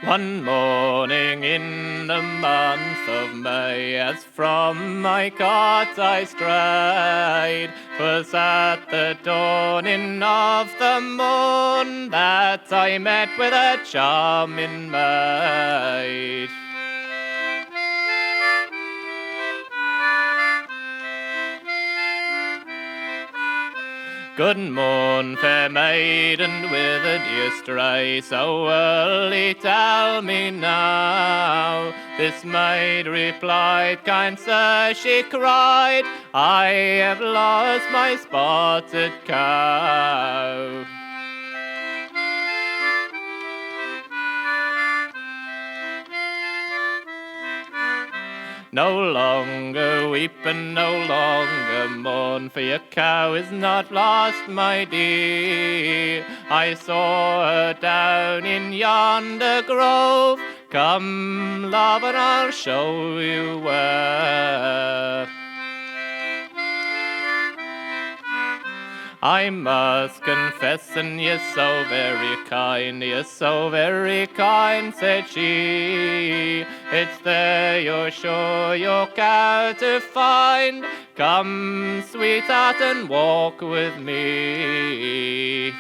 One morning in the month of May, as from my cot I strayed, 'twas at the dawning of the moon that I met with a charming maid. Good morn, fair maiden, whither do you stray so early? Tell me now. This maid replied, kind sir, she cried, I have lost my spotted cow. No longer weep and no longer mourn, for your cow is not lost, my dear. I saw her down in yonder grove. Come, love, and I'll show you where. I must confess, and you're so very kind, said she. It's there you're sure your cow to find. Come, sweetheart, and walk with me.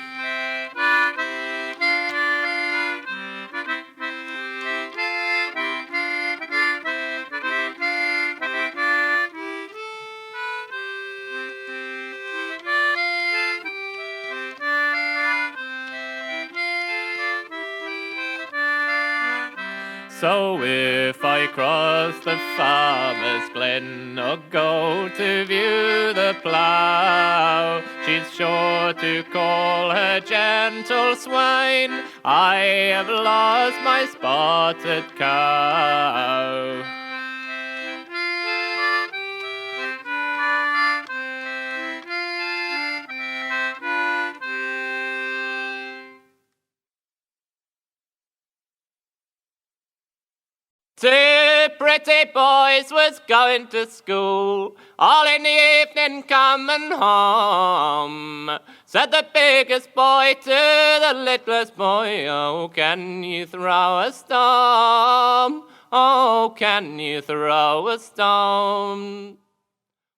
So if I cross the farmer's glen or go to view the plough, she's sure to call her gentle swain, I have lost my spotted cow. Two pretty boys was going to school, all in the evening coming home. Said the biggest boy to the littlest boy, oh, can you throw a stone? Oh, can you throw a stone?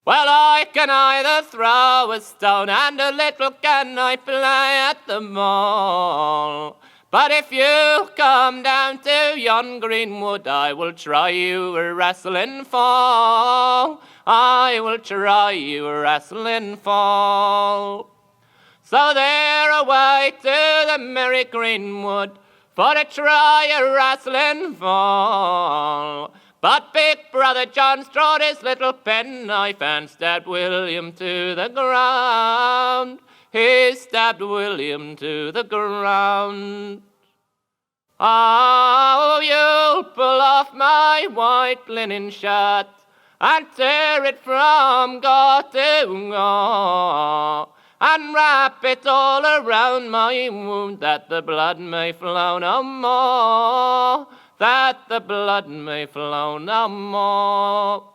Well, I can either throw a stone and a little can I play at the ball. But if you come down to yon green wood, I will try you a wrestling fall. I will try you a wrestling fall. So they're away to the merry greenwood for to try a wrestling fall. But big brother John strode his little penknife and stabbed William to the ground. He stabbed William to the ground. Oh, you'll pull off my white linen shirt and tear it from gore to gore, and wrap it all around my wound, that the blood may flow no more, that the blood may flow no more.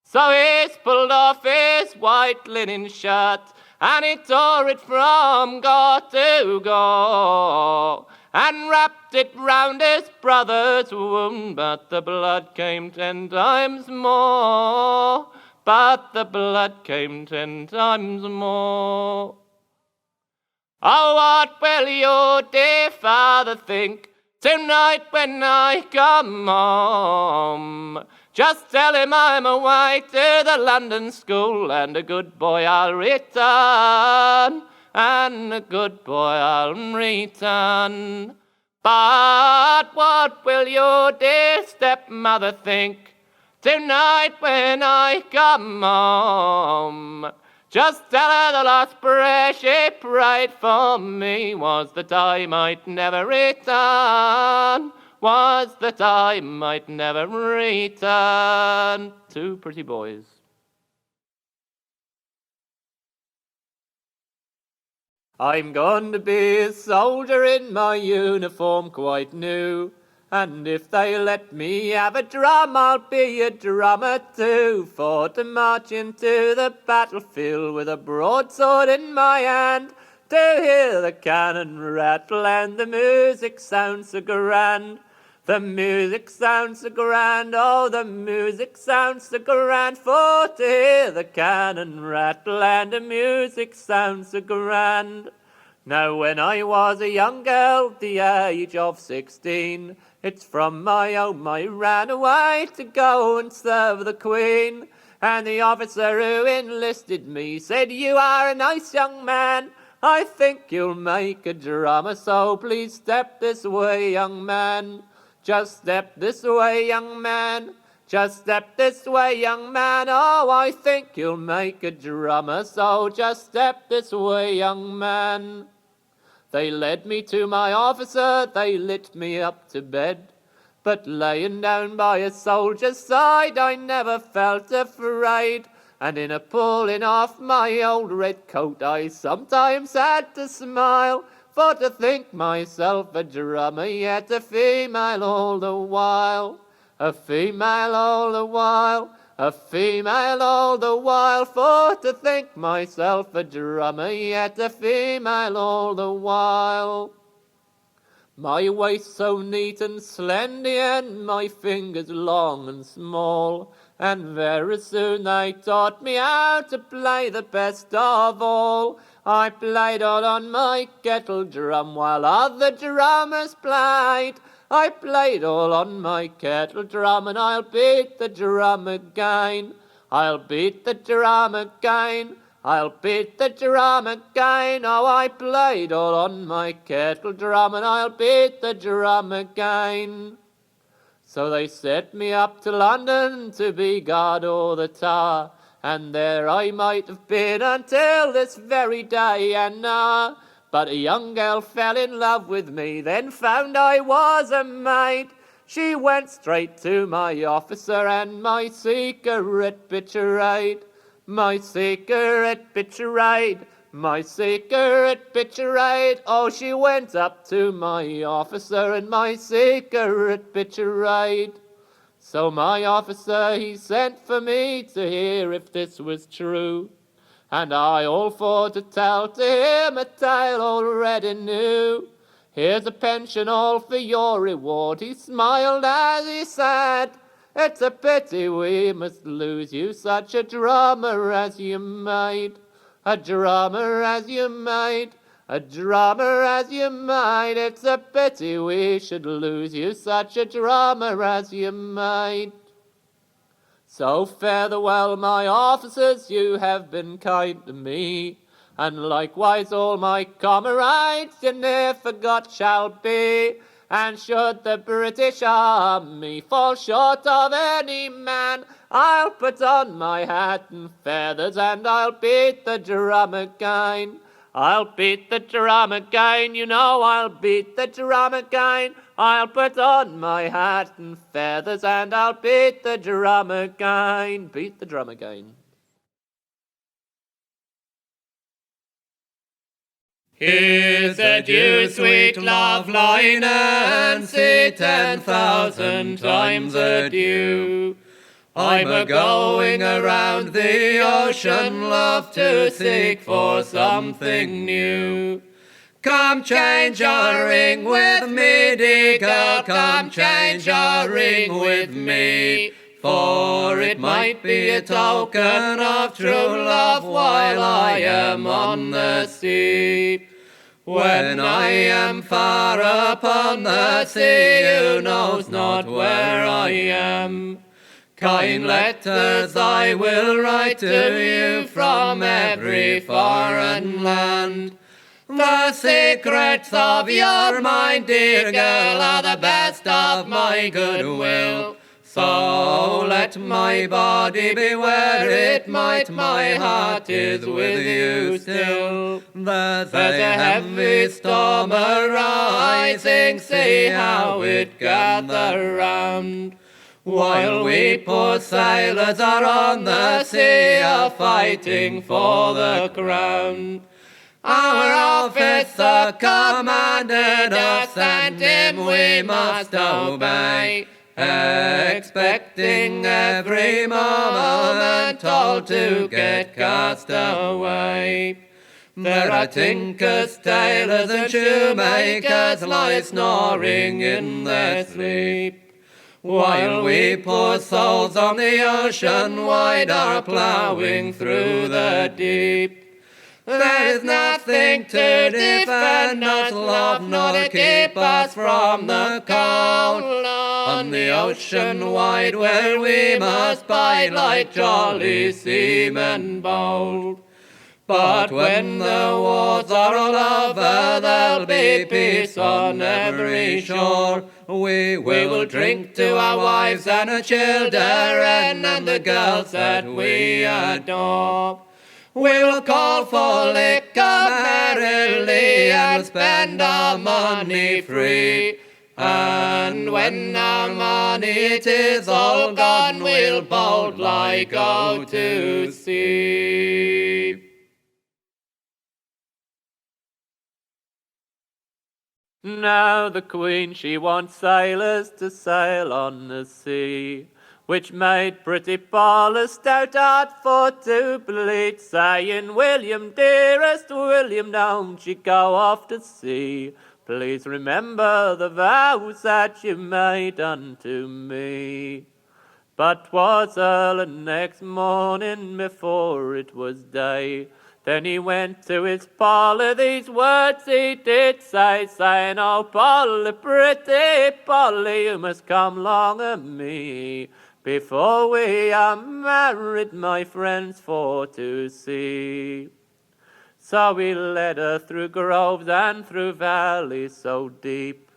So he's pulled off his white linen shirt, and he tore it from gore to gore, and wrapped it round his brother's wound, but the blood came 10 times more, but the blood came 10 times more. Oh, what will your dear father think tonight when I come home? Just tell him I'm away to the London school, and a good boy I'll return, and a good boy I'll return. But what will your dear stepmother think tonight when I come home? Just tell her the last prayer she prayed for me was that I might never return, was that I might never return. Two pretty boys. I'm going to be a soldier in my uniform quite new, and if they let me have a drum, I'll be a drummer too, for to march into the battlefield with a broadsword in my hand, to hear the cannon rattle and the music sounds so grand. The music sounds so grand, oh, the music sounds so grand, for to hear the cannon rattle and the music sounds so grand. Now when I was a young girl, the age of 16, it's from my home I ran away to go and serve the Queen. And the officer who enlisted me said, "You are a nice young man, I think you'll make a drummer, so please step this way, young man. Just step this way, young man. Just step this way, young man. Oh, I think you'll make a drummer, so just step this way, young man." They led me to my officer, they lit me up to bed. But laying down by a soldier's side, I never felt afraid. And in a pulling off my old red coat, I sometimes had to smile, for to think myself a drummer, yet a female all the while. A female all the while, a female all the while, for to think myself a drummer, yet a female all the while. My waist so neat and slender, and my fingers long and small, and very soon they taught me how to play the best of all. I played all on my kettle drum while other drummers played. I played all on my kettle drum, and I'll beat the drum again. I'll beat the drum again. I'll beat the drum again. Oh, I played all on my kettle drum, and I'll beat the drum again. So they set me up to London to be guard o'er the tower, and there I might have been until this very day and now. But a young girl fell in love with me, then found I was a maid. She went straight to my officer and my secret betrayed. My secret betrayed, my secret betrayed. Oh, she went up to my officer and my secret betrayed. So my officer, he sent for me to hear if this was true. And I all for to tell to him a tale already new. "Here's a pension all for your reward," he smiled as he said. "It's a pity we must lose you, such a drummer as you made. A drummer as you made, a drummer as you made. It's a pity we should lose you, such a drummer as you made." So farewell, my officers, you have been kind to me, and likewise all my comrades you ne'er forgot shall be. And should the British Army fall short of any man, I'll put on my hat and feathers and I'll beat the drum again. I'll beat the drum again, you know I'll beat the drum again. I'll put on my hat and feathers and I'll beat the drum again. Beat the drum again. Here's adieu, sweet love line, and say 10,000 times adieu. I'm a-going around the ocean, love, to seek for something new. Come change your ring with me, dear girl, come change your ring with me. For it might be a token of true love while I am on the sea. When I am far upon the sea, who knows not where I am? Kind letters I will write to you from every foreign land. The secrets of your mind, dear girl, are the best of my goodwill. So let my body be where it might, my heart is with you still. There's a heavy storm arising, see how it gathers round. While we poor sailors are on the sea, are fighting for the crown. Our officer commanded us, and him we must obey, expecting every moment all to get cast away. There are tinkers, tailors, and shoemakers lie snoring in their sleep, while we poor souls on the ocean wide are ploughing through the deep. There is nothing to defend us, love, nor to keep us from the cold. On the ocean wide where we must bide like jolly seamen bold. But when the wars are all over, there'll be peace on every shore. We will drink to our wives and our children and the girls that we adore. We will call for liquor merrily and spend our money free. And when our money it is all gone, we'll boldly go to sea. Now the Queen she wants sailors to sail on the sea, which made pretty Paula stout-heart for to bleed, saying, William, dearest William, don't you go off to sea. Please remember the vows that you made unto me. But 'twas early next morning before it was day. Then he went to his Polly, these words he did say, saying, Oh, Polly, pretty Polly, you must come along of me, before we are married, my friends, for to see. So he led her through groves and through valleys so deep,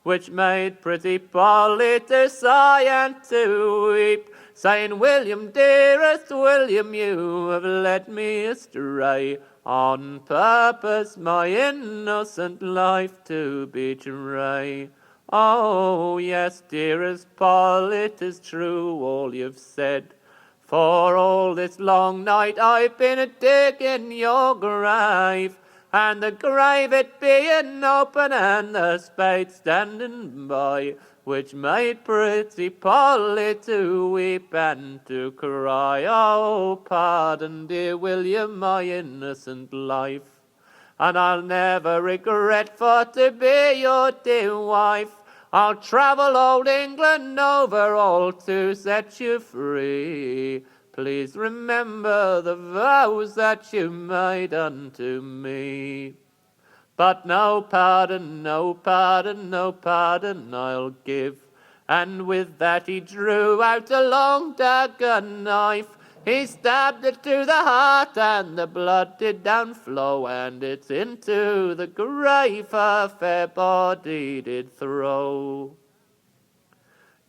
which made pretty Polly to sigh and to weep, saying, William, dearest William, you have led me astray, on purpose my innocent life to betray. Oh, yes, dearest Polly, 'tis true all you've said, for all this long night I've been a-digging your grave, and the grave it being open and the spade standing by, which made pretty Polly to weep and to cry. Oh, pardon, dear William, my innocent life, and I'll never regret for to be your dear wife. I'll travel old England over all to set you free. Please remember the vows that you made unto me. But no pardon, no pardon, no pardon I'll give. And with that he drew out a long dagger knife. He stabbed it to the heart, and the blood did downflow, and it into the grave her fair body did throw.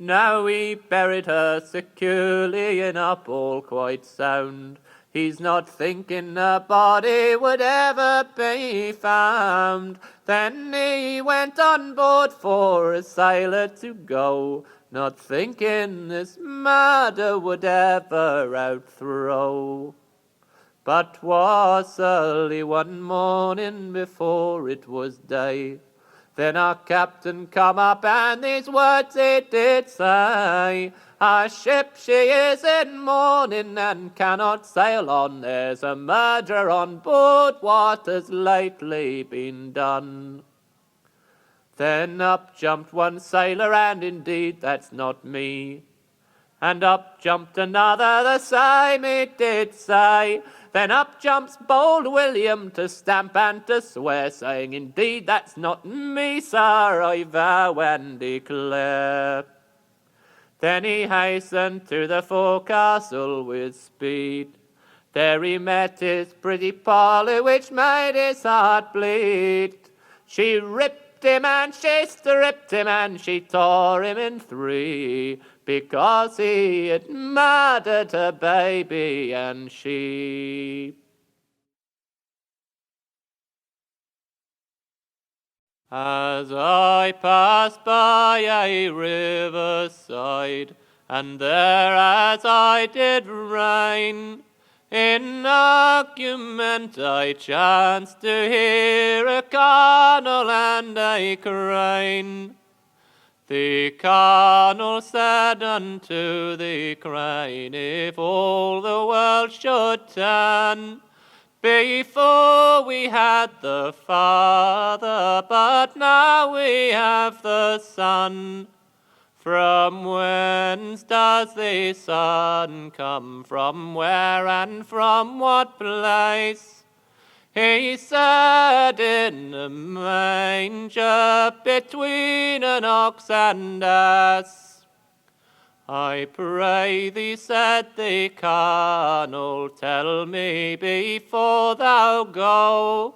Now he buried her securely in a ball quite sound. He's not thinking her body would ever be found. Then he went on board for a sailor to go, not thinking this murder would ever outthrow. But 'twas early one morning before it was day. Then our captain come up and these words he did say, Our ship she is in mourning and cannot sail on. There's a murder on board, what has lately been done. Then up jumped one sailor, and indeed that's not me. And up jumped another, the same he did say. Then up jumps bold William to stamp and to swear, saying, Indeed, that's not me, sir, I vow and declare. Then he hastened to the forecastle with speed. There he met his pretty Polly, which made his heart bleed. She ripped him and she stripped him and she tore him in three, because he had murdered her baby and sheep. As I passed by a riverside, and there as I did reign, in argument I chanced to hear a cardinal and a crane. The cardinal said unto the crane, If all the world should turn Before we had the Father, but now we have the Son. From whence does the Son come? From where and from what place? He said in a manger between an ox and ass. I pray thee, said the Colonel, tell me before thou go,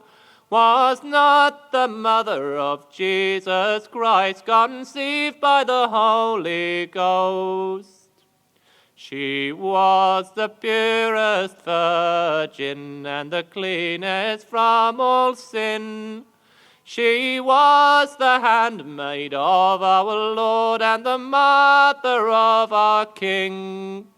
was not the mother of Jesus Christ conceived by the Holy Ghost? She was the purest virgin and the cleanest from all sin. She was the handmaid of our Lord and the mother of our King.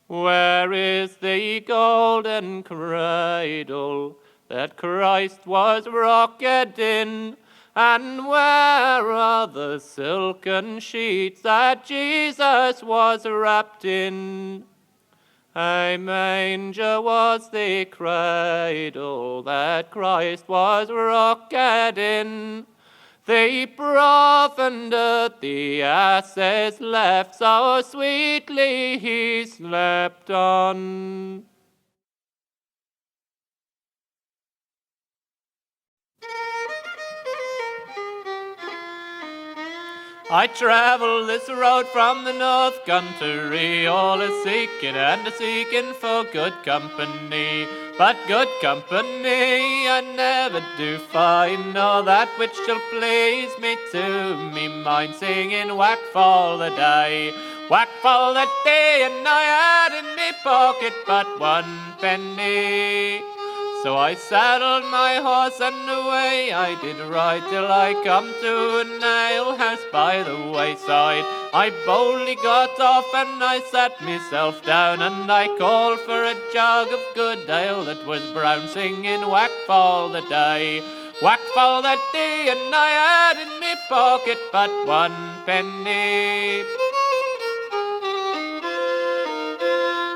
Where is the golden cradle that Christ was rocked in? And where are the silken sheets that Jesus was wrapped in? A manger was the cradle that Christ was rocked in. The provender the asses left, so sweetly he slept on. I travel this road from the north country, all a-seeking and a-seeking for good company. But good company I never do find, nor that which shall please me to me mind. Singing whack for the day, whack for the day, and I had in me pocket but 1 penny. So I saddled my horse and away I did ride till I come to an ale house by the wayside. I boldly got off and I sat myself down, and I called for a jug of good ale that was brown, singing whack for the day, whack for the day, and I had in me pocket but 1 penny.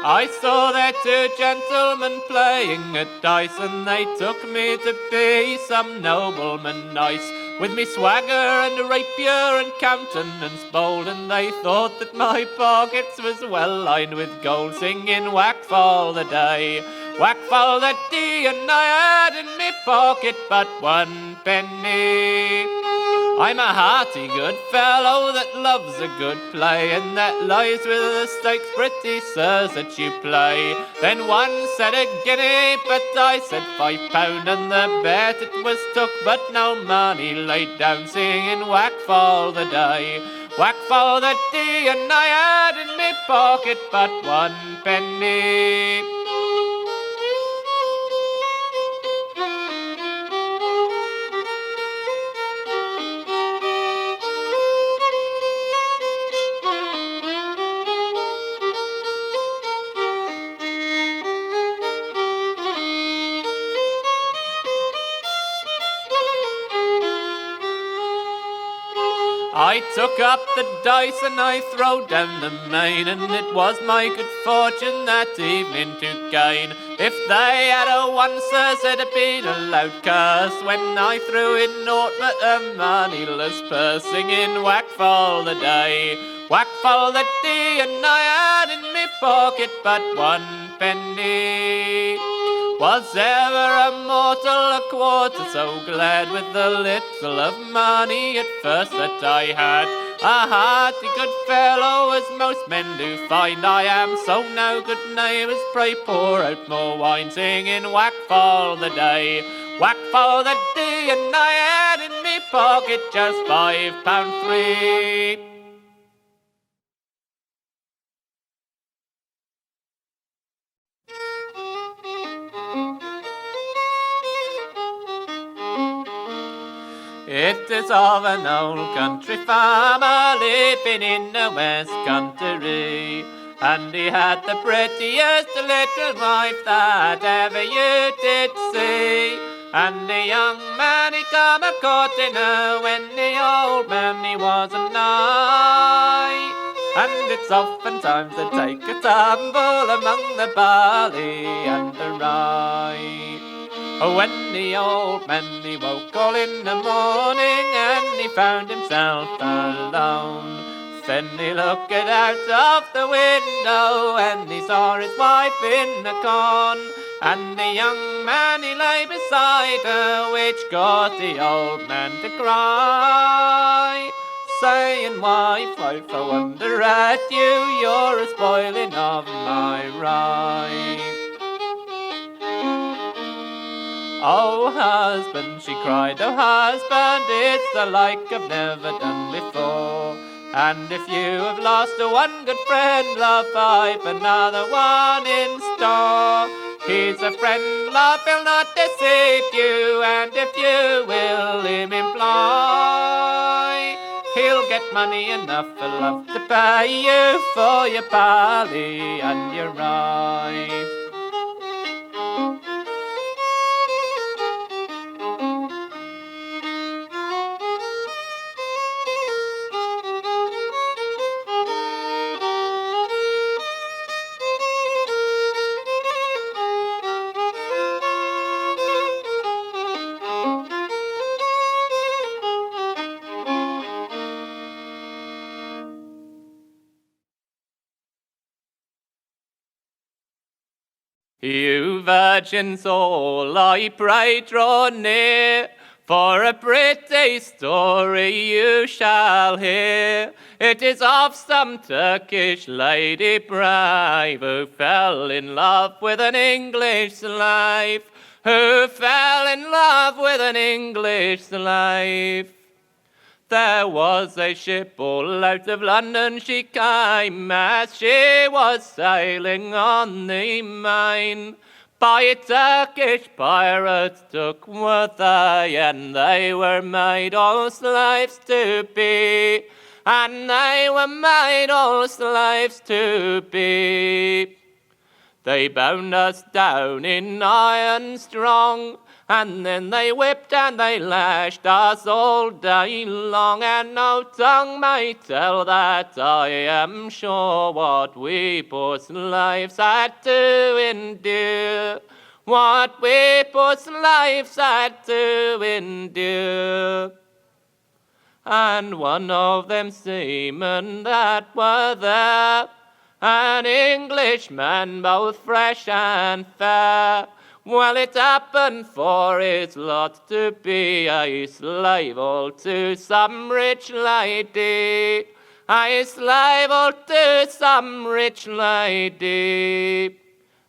I saw there 2 gentlemen playing at dice, and they took me to be some nobleman nice. With me swagger and rapier and countenance bold, and they thought that my pockets was well lined with gold, singing whack for the day, whack for the day, and I had in me pocket but 1 penny. I'm a hearty good fellow that loves a good play, and that lies with the stakes, pretty sirs, that you play. Then one said a guinea, but I said £5, and the bet it was took, but no money laid down, singing whack for the day, whack for the day, and I had in me pocket but 1 penny. I took up the dice and I throwed down the main, and it was my good fortune that evening to gain. If they had a 1, sirs, it'd have been a loud curse when I threw in naught but a moneyless purse, singing whack for the day, whack for the day, and I had in me pocket but 1 penny. Was ever a mortal a quarter so glad with the little of money at first that I had? A hearty good fellow, as most men do find I am, so now good neighbours, pray pour out more wine, singing whack for the day, whack for the day, and I had in me pocket just £5.3. It is of an old country farmer living in the west country, and he had the prettiest little wife that ever you did see. And the young man he come a-courting her when the old man he wasn't nigh. and it's oftentimes they take a tumble among the barley and the rye. Oh, when the old man he woke all in the morning and he found himself alone. Then he looked out of the window and he saw his wife in the corn. And the young man he lay beside her, which caused the old man to cry, saying, "Wife, wife, I wonder at you, you're a spoiling of my rye." "Oh, husband," she cried, "oh, husband, it's the like I've never done before. And if you have lost one good friend, love, I've another one in store. He's a friend, love, he'll not deceive you, and if you will him employ, he'll get money enough for love to pay you for your barley and your rye." You virgins all, I pray draw near, for a pretty story you shall hear. It is of some Turkish lady brave who fell in love with an English slave, who fell in love with an English slave. There was a ship all out of London she came, as she was sailing on the main. By Turkish pirates took were they, and they were made all slaves to be, and they were made all slaves to be. They bound us down in iron strong, and then they whipped and they lashed us all day long, and no tongue may tell that, I am sure, what we poor slaves had to endure, what we poor slaves had to endure. And one of them seamen that were there, an Englishman both fresh and fair, well, it happened for his lot to be a slave all to some rich lady, a slave all to some rich lady.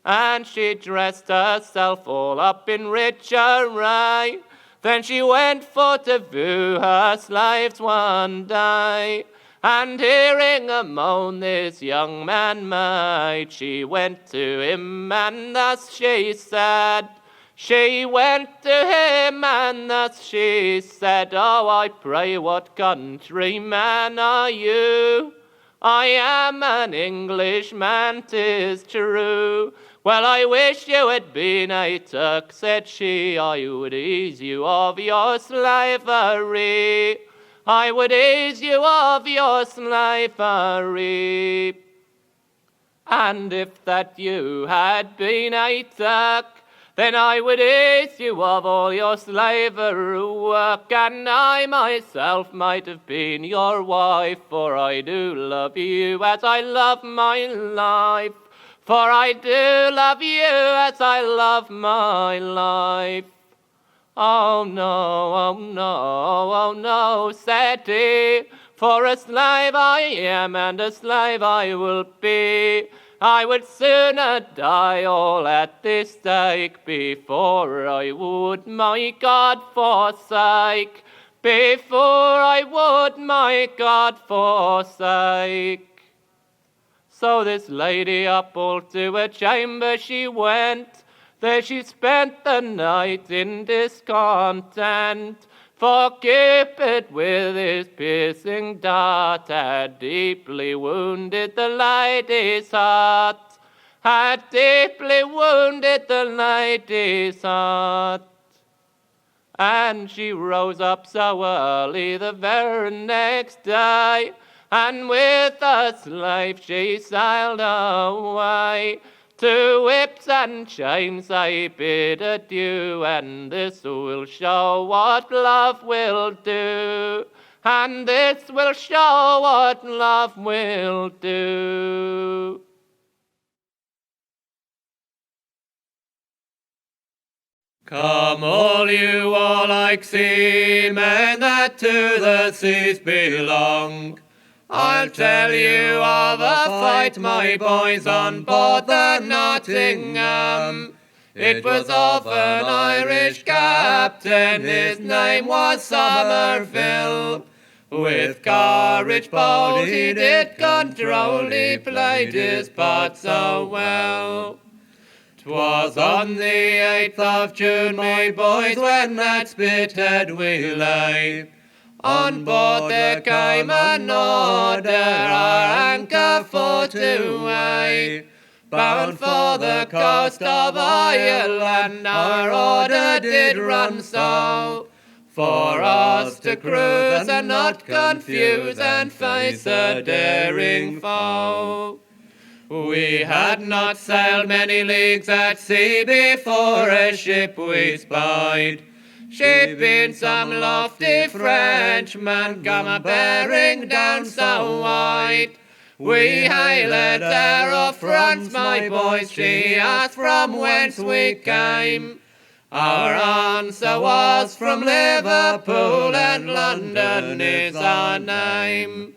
And she dressed herself all up in rich array, then she went for to view her slaves one day. And hearing a moan this young man made, she went to him and thus she said, she went to him and thus she said, "Oh, I pray, what countryman are you?" "I am an Englishman, 'tis true." "Well, I wish you had been a Turk," said she, "I would ease you of your slavery. I would ease you of your slavery." "And if that you had been a Turk, then I would ease you of all your slavery work, and I myself might have been your wife, for I do love you as I love my life, for I do love you as I love my life." "Oh no, oh no, oh no," said he, "for a slave I am and a slave I will be. I would sooner die all at this stake before I would my God forsake, before I would my God forsake." So this lady up all to her chamber she went, there she spent the night in discontent, for Cupid with his piercing dart had deeply wounded the lady's heart, had deeply wounded the lady's heart. And she rose up so early the very next day, and with the slave she sailed away. To whips and chains I bid adieu, and this will show what love will do. And this will show what love will do. Come all you warlike seamen that to the seas belong. I'll tell you of a fight, my boys, on board the Nottingham. It was of an Irish captain, his name was Somerville. With courage bold he did control, he played his part so well. 'Twas on the 8th of June, my boys, when at Spithead we lay. On board there came an order, our anchor for to weigh. Bound for the coast of Ireland, our order did run so. For us to cruise and not confuse and face a daring foe. We had not sailed many leagues at sea before a ship we spied. She being some lofty Frenchman, come a bearing down so wide. We hailed her of France, my boys, she asked from whence we came. Our answer was from Liverpool, and London is our name.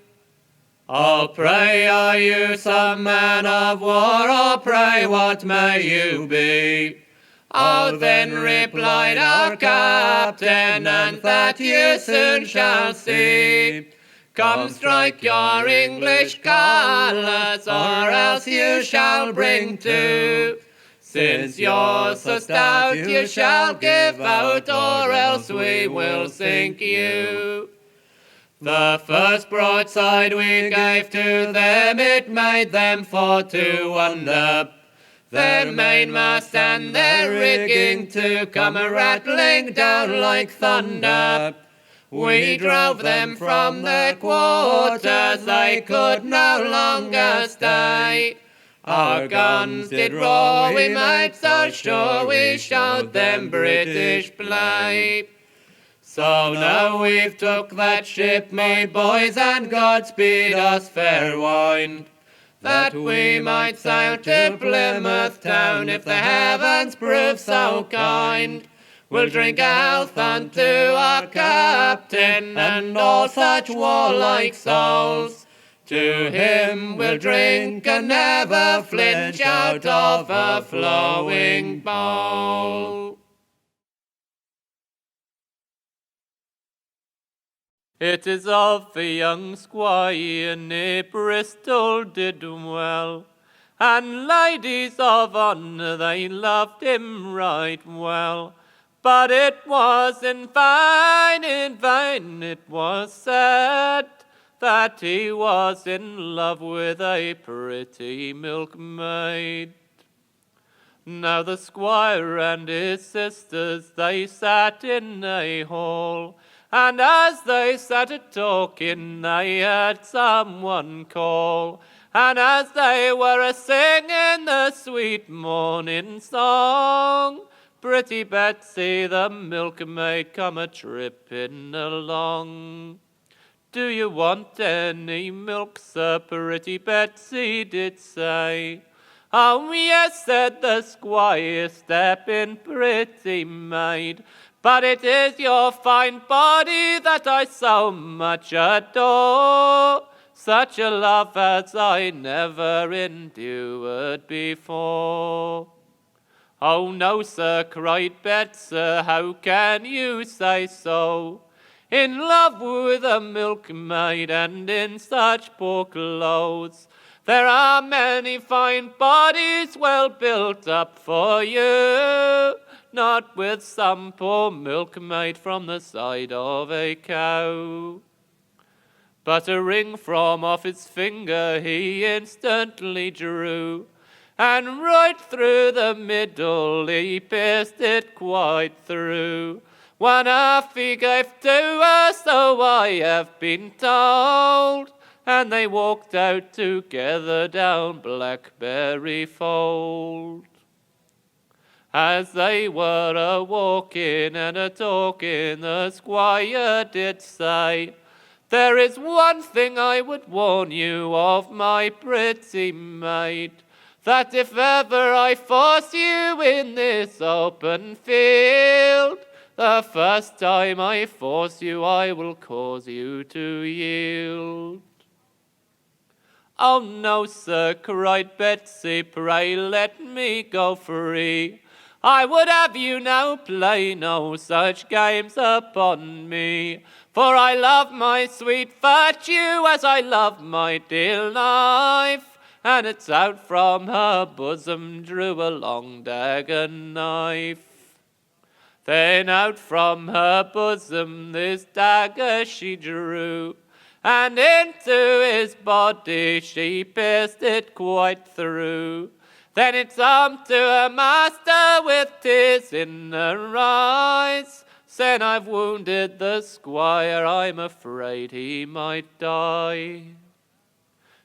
Oh, pray, are you some man of war, or pray what may you be? Oh, then replied our captain, and that you soon shall see. Come strike your English colours, or else you shall bring to. Since you're so stout you shall give out, or else we will sink you. The first broadside we gave to them, it made them for to wonder. Their mainmast and their rigging to come a-rattling down like thunder. We drove them from their quarters, they could no longer stay. Our guns did roar, we made so sure, we showed them British play. So now we've took that ship, me boys, and God speed us fair wind, that we might sail to Plymouth town if the heavens prove so kind. We'll drink a health unto our captain and all such warlike souls. To him we'll drink and never flinch out of a flowing bowl. It is of a young squire near Bristol did well, and ladies of honour they loved him right well. But it was in vain it was said, that he was in love with a pretty milkmaid. Now the squire and his sisters, they sat in a hall, and as they sat a-talking, they heard someone call. And as they were a-singing the sweet morning song, pretty Betsy the milkmaid come a-tripping along. Do you want any milk, sir? Pretty Betsy did say. Oh, yes, said the squire, step in, pretty maid. But it is your fine body that I so much adore, such a love as I never endured before. Oh, no, sir, cried Betsy, how can you say so? In love with a milkmaid and in such poor clothes. There are many fine bodies well built up for you, not with some poor milkmaid from the side of a cow. But a ring from off his finger he instantly drew, and right through the middle he pierced it quite through. One half he gave to her, so I have been told, and they walked out together down Blackberry Fold. As they were a-walking and a-talking, the squire did say, "There is one thing I would warn you of, my pretty maid, that if ever I force you in this open field, the first time I force you I will cause you to yield." "Oh no, sir," cried Betsy, "pray let me go free. I would have you now play no such games upon me, for I love my sweet virtue as I love my dear life." And it's out from her bosom drew a long dagger knife. Then out from her bosom this dagger she drew, and into his body she pierced it quite through. Then it's armed to her master with tears in her eyes, saying, "I've wounded the squire, I'm afraid he might die."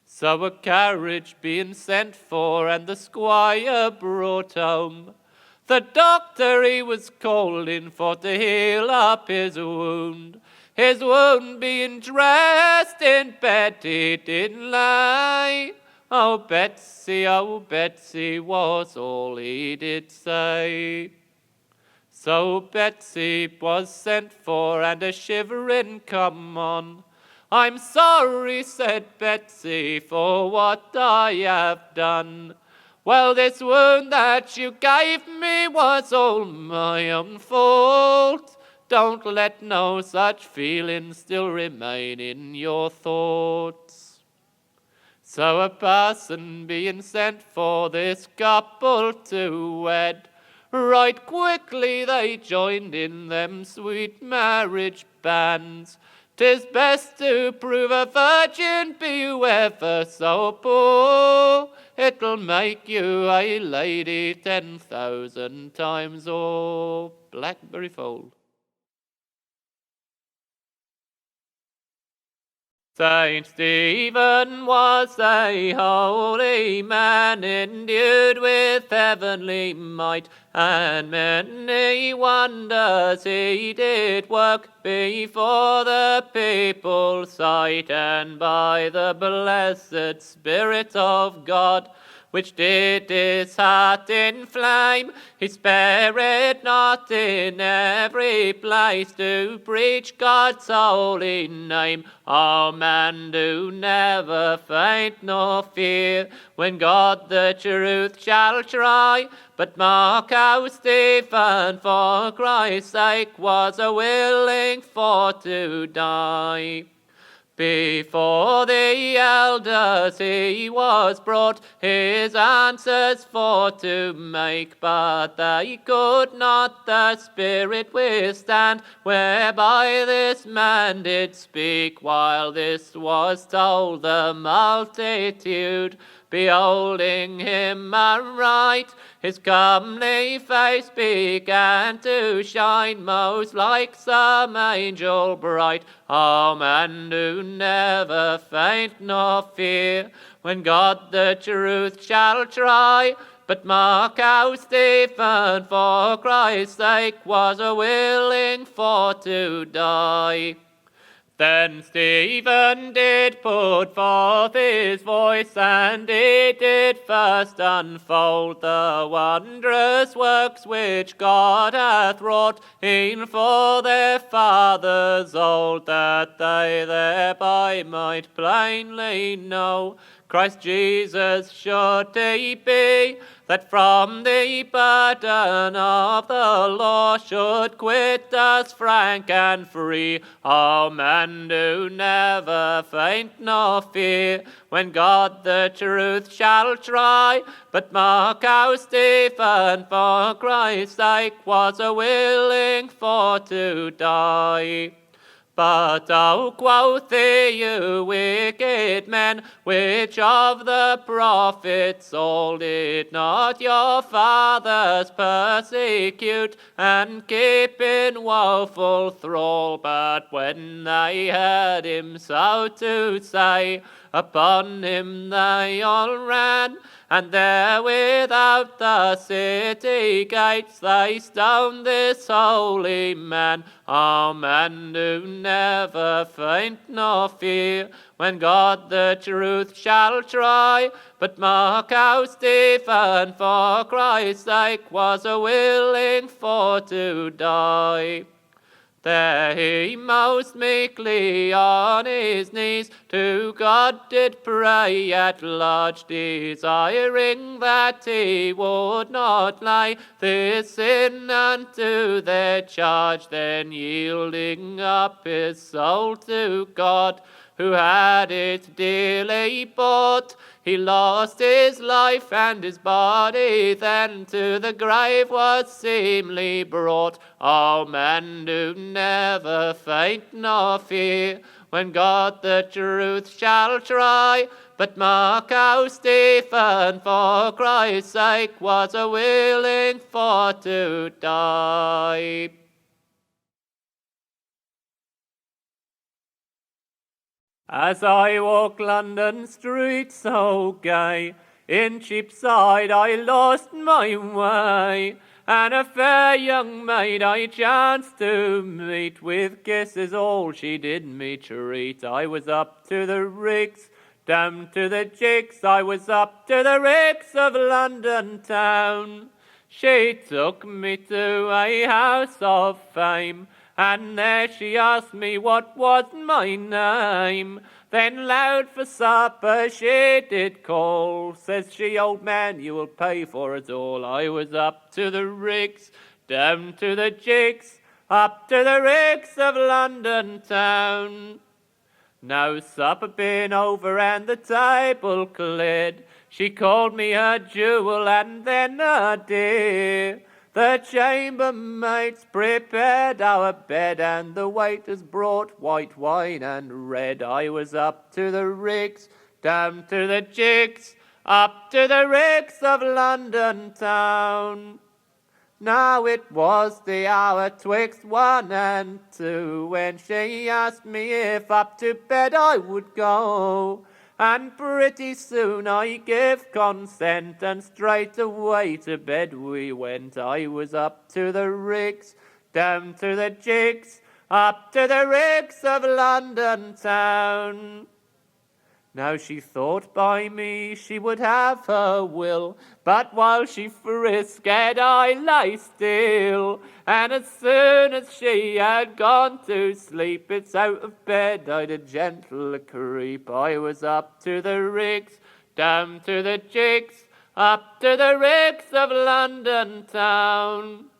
So a carriage being sent for, and the squire brought home, the doctor he was called in for to heal up his wound. His wound being dressed, in bed he did lie. Oh Betsy, was all he did say. So Betsy was sent for, and a shivering come on. "I'm sorry," said Betsy, "for what I have done. Well, this wound that you gave me was all my own fault. Don't let no such feeling still remain in your thoughts." So a parson being sent for this couple to wed, right quickly they joined in them sweet marriage bands. "'Tis best to prove a virgin, be you ever so poor. It'll make you a lady 10,000 times o'er." Blackberry Fold. Saint Stephen was a holy man, endued with heavenly might, and many wonders he did work before the people's sight, and by the blessed Spirit of God, which did his heart inflame, he spared not in every place to preach God's holy name. Oh man, do never faint nor fear, when God the truth shall try, but mark how Stephen for Christ's sake was a-willing for to die. Before the elders he was brought, his answers for to make, but they could not the Spirit withstand, whereby this man did speak. While this was told, the multitude, beholding him aright, his comely face began to shine most like some angel bright. Oh man, do never faint nor fear, when God the truth shall try, but mark how Stephen for Christ's sake was a-willing for to die. Then Stephen did put forth his voice, and he did first unfold the wondrous works which God hath wrought in for their fathers old, that they thereby might plainly know Christ Jesus should he be, that from the burden of the law should quit us frank and free. Oh man, do never faint nor fear, when God the truth shall try, but mark how Stephen for Christ's sake was a-willing for to die. But oh, quoth he, you wicked men, which of the prophets all did not your fathers persecute and keep in woeful thrall? But when they heard him so to say, upon him they all ran, and there without the city gates they stoned this holy man. Oh, man, do never faint nor fear when God the truth shall try. But mark how Stephen for Christ's sake was a willing for to die. There he most meekly on his knees to God did pray at large, desiring that he would not lay this sin unto their charge. Then yielding up his soul to God, who had it dearly bought, he lost his life and his body then to the grave was seemly brought. Oh, man, do never faint nor fear when God the truth shall try. But mark how Stephen for Christ's sake was a willing for to die. As I walk London streets so gay, in Cheapside I lost my way, and a fair young maid I chanced to meet, with kisses all she did me treat. I was up to the rigs, down to the jigs, I was up to the rigs of London town. She took me to a house of fame, and there she asked me what was my name. Then loud for supper she did call. Says she, old man, you will pay for it all. I was up to the rigs, down to the jigs, up to the rigs of London town. Now supper been over and the table cleared, she called me her jewel and then her dear. The chambermaids prepared our bed, and the waiters brought white wine and red. I was up to the rigs, down to the jigs, up to the rigs of London town. Now it was the hour twixt 1 and 2, when she asked me if up to bed I would go. And pretty soon I gave consent, and straight away to bed we went. I was up to the rigs, down to the jigs, up to the rigs of London town. Now she thought by me she would have her will, but while she frisked I lay still. And as soon as she had gone to sleep, it's out of bed I'd a gentle creep. I was up to the rigs, down to the jigs, up to the rigs of London town.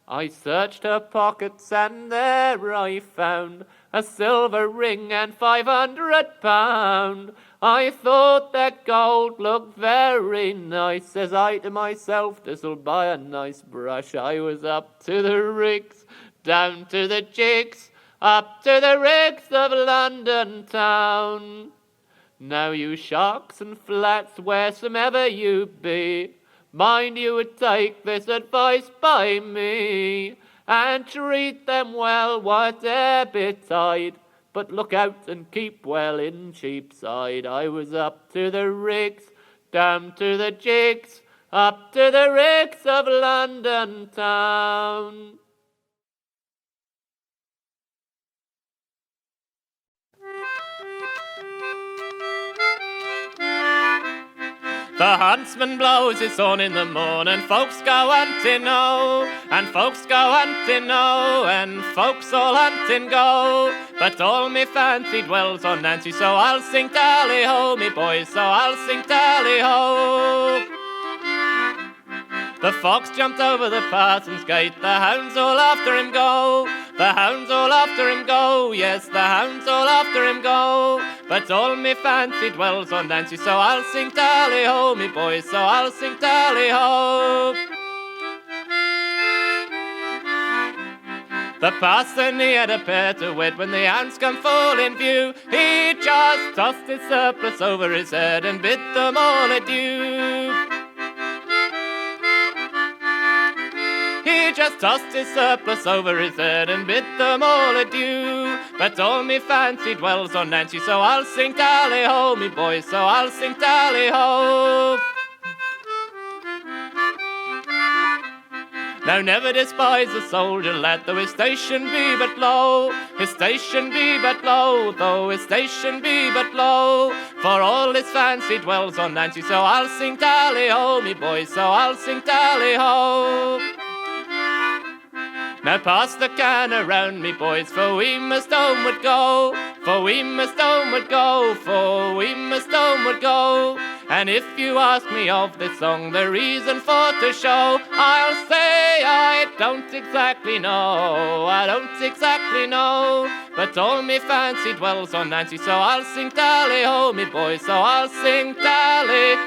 I searched her pockets and there I found a silver ring and £500. I thought that gold looked very nice. Says I to myself, this'll buy a nice brush. I was up to the rigs, down to the jigs, up to the rigs of London town. Now you sharks and flats, wheresoever you be, mind you would take this advice by me, and treat them well whate'er betide, but look out and keep well in Cheapside. I was up to the rigs, down to the jigs, up to the rigs of London town. The huntsman blows his horn in the morn, and folks go hunting, oh, and folks go hunting, oh, and folks all hunting go. But all me fancy dwells on Nancy, so I'll sing Tallyho Me Boys, so I'll sing Tallyho. The fox jumped over the parson's gate, the hounds all after him go. The hounds all after him go, yes, the hounds all after him go. But all me fancy dwells on Nancy, so I'll sing Tallyho Me Boys, so I'll sing Tallyho. The parson he had a pair to wed when the ants come full in view. He just tossed his surplice over his head and bid them all adieu. He just tossed his surplice over his head and bid them all adieu. But all me fancy dwells on Nancy, so I'll sing Tallyho Me Boys, so I'll sing Tallyho. Now never despise a soldier lad, though his station be but low, his station be but low, though his station be but low. For all his fancy dwells on Nancy, so I'll sing Tallyho Me Boys, so I'll sing Tallyho. Now pass the can around me boys, for we must homeward go, for we must homeward go, for we must homeward go. And if you ask me of this song, the reason for to show, I'll say I don't exactly know, I don't exactly know. But all me fancy dwells on Nancy, so I'll sing Tallyho Me Boys, so I'll sing Tallyho.